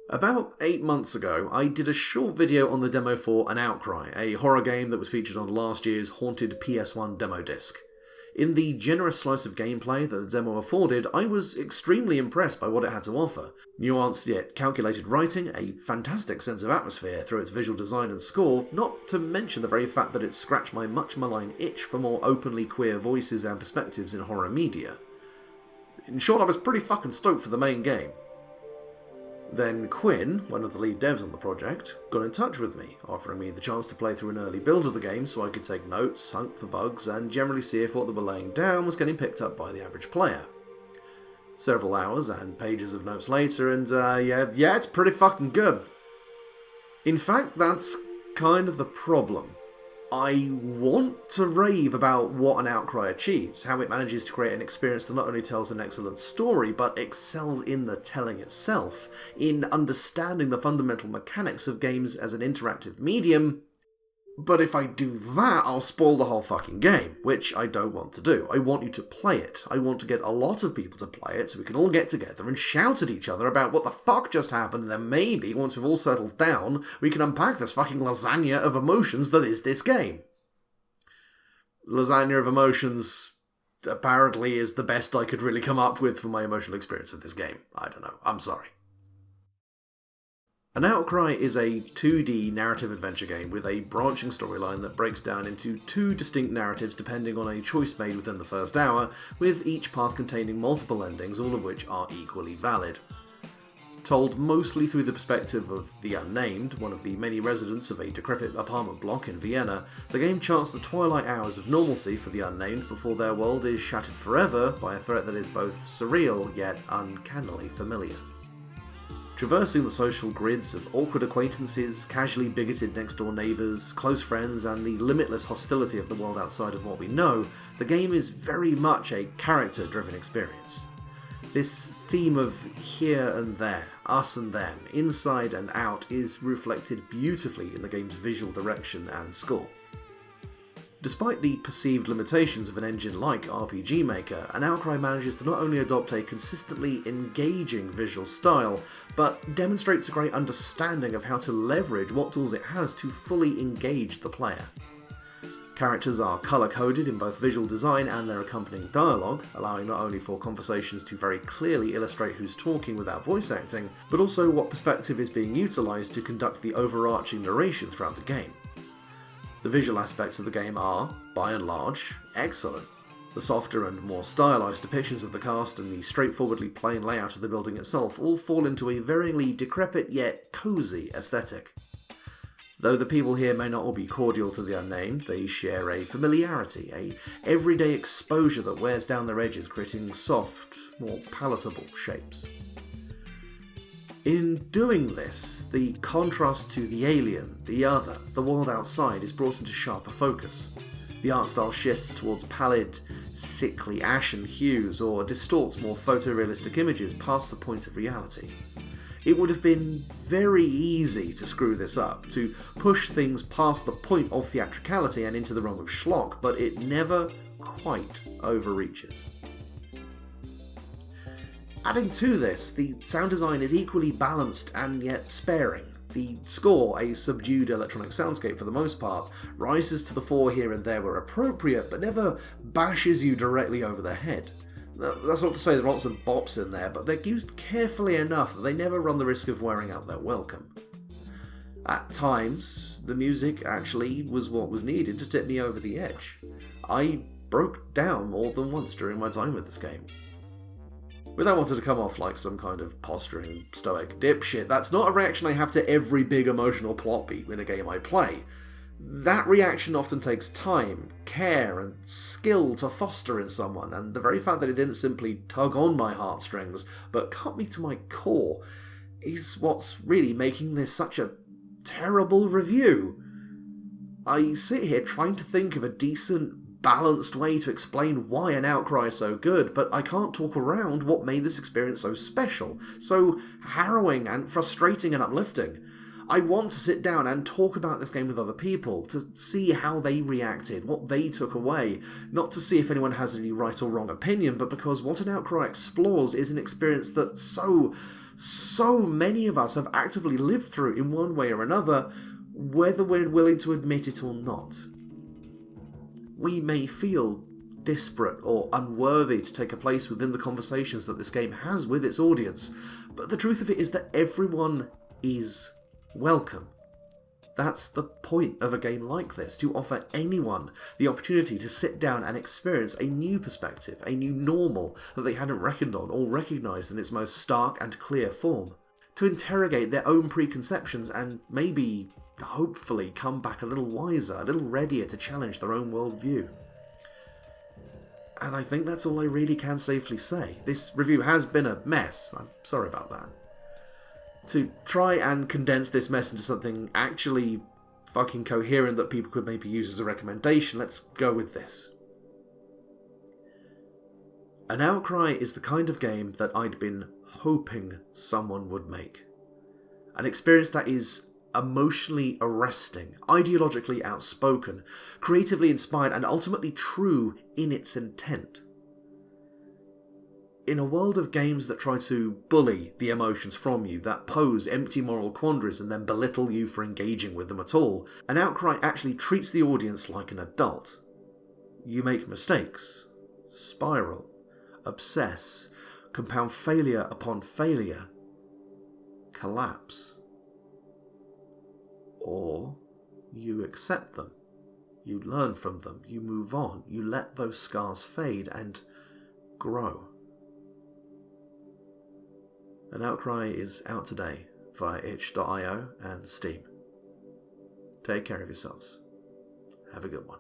About 8 months ago, I did a short video on the demo for An Outcry, a horror game that was featured on last year's haunted PS1 demo disc. In the generous slice of gameplay that the demo afforded, I was extremely impressed by what it had to offer. Nuanced yet calculated writing, a fantastic sense of atmosphere through its visual design and score, not to mention the very fact that it scratched my much maligned itch for more openly queer voices and perspectives in horror media. In short, I was pretty fucking stoked for the main game. Then Quinn, one of the lead devs on the project, got in touch with me, offering me the chance to play through an early build of the game so I could take notes, hunt for bugs, and generally see if what they were laying down was getting picked up by the average player. Several hours and pages of notes later, and yeah, it's pretty fucking good. In fact, that's kind of the problem. I want to rave about what An Outcry achieves, how it manages to create an experience that not only tells an excellent story, but excels in the telling itself, in understanding the fundamental mechanics of games as an interactive medium. But if I do that, I'll spoil the whole fucking game, which I don't want to do. I want you to play it. I want to get a lot of people to play it so we can all get together and shout at each other about what the fuck just happened, and then maybe, once we've all settled down, we can unpack this fucking lasagna of emotions that is this game. Lasagna of emotions apparently is the best I could really come up with for my emotional experience of this game. I don't know. I'm sorry. An Outcry is a 2D narrative adventure game with a branching storyline that breaks down into two distinct narratives depending on a choice made within the first hour, with each path containing multiple endings, all of which are equally valid. Told mostly through the perspective of the Unnamed, one of the many residents of a decrepit apartment block in Vienna, the game charts the twilight hours of normalcy for the Unnamed before their world is shattered forever by a threat that is both surreal yet uncannily familiar. Traversing the social grids of awkward acquaintances, casually bigoted next-door neighbours, close friends, and the limitless hostility of the world outside of what we know, the game is very much a character-driven experience. This theme of here and there, us and them, inside and out, is reflected beautifully in the game's visual direction and score. Despite the perceived limitations of an engine like RPG Maker, An Outcry manages to not only adopt a consistently engaging visual style, but demonstrates a great understanding of how to leverage what tools it has to fully engage the player. Characters are colour-coded in both visual design and their accompanying dialogue, allowing not only for conversations to very clearly illustrate who's talking without voice acting, but also what perspective is being utilised to conduct the overarching narration throughout the game. The visual aspects of the game are, by and large, excellent. The softer and more stylised depictions of the cast and the straightforwardly plain layout of the building itself all fall into a varyingly decrepit yet cosy aesthetic. Though the people here may not all be cordial to the Unnamed, they share a familiarity, a everyday exposure that wears down their edges, creating soft, more palatable shapes. In doing this, the contrast to the alien, the other, the world outside is brought into sharper focus. The art style shifts towards pallid, sickly ashen hues or distorts more photorealistic images past the point of reality. It would have been very easy to screw this up, to push things past the point of theatricality and into the realm of schlock, but it never quite overreaches. Adding to this, the sound design is equally balanced and yet sparing. The score, a subdued electronic soundscape for the most part, rises to the fore here and there where appropriate, but never bashes you directly over the head. That's not to say there aren't some bops in there, but they're used carefully enough that they never run the risk of wearing out their welcome. At times, the music actually was what was needed to tip me over the edge. I broke down more than once during my time with this game. Without wanting to come off like some kind of posturing, stoic dipshit, that's not a reaction I have to every big emotional plot beat in a game I play. That reaction often takes time, care, and skill to foster in someone, and the very fact that it didn't simply tug on my heartstrings, but cut me to my core, is what's really making this such a terrible review. I sit here trying to think of a decent, balanced way to explain why An Outcry is so good, but I can't talk around what made this experience so special, so harrowing and frustrating and uplifting. I want to sit down and talk about this game with other people, to see how they reacted, what they took away, not to see if anyone has any right or wrong opinion, but because what an Outcry explores is an experience that so many of us have actively lived through in one way or another, whether we're willing to admit it or not. We may feel disparate or unworthy to take a place within the conversations that this game has with its audience, but the truth of it is that everyone is welcome. That's the point of a game like this, to offer anyone the opportunity to sit down and experience a new perspective, a new normal that they hadn't reckoned on or recognised in its most stark and clear form, to interrogate their own preconceptions and maybe, hopefully, come back a little wiser, a little readier to challenge their own worldview. And I think that's all I really can safely say. This review has been a mess, I'm sorry about that. To try and condense this mess into something actually fucking coherent that people could maybe use as a recommendation, let's go with this. An Outcry is the kind of game that I'd been hoping someone would make. An experience that is emotionally arresting, ideologically outspoken, creatively inspired, and ultimately true in its intent. In a world of games that try to bully the emotions from you, that pose empty moral quandaries and then belittle you for engaging with them at all, an Outcry actually treats the audience like an adult. You make mistakes, spiral, obsess, compound failure upon failure, collapse. Or you accept them, you learn from them, you move on, you let those scars fade and grow. An Outcry is out today via itch.io and Steam. Take care of yourselves. Have a good one.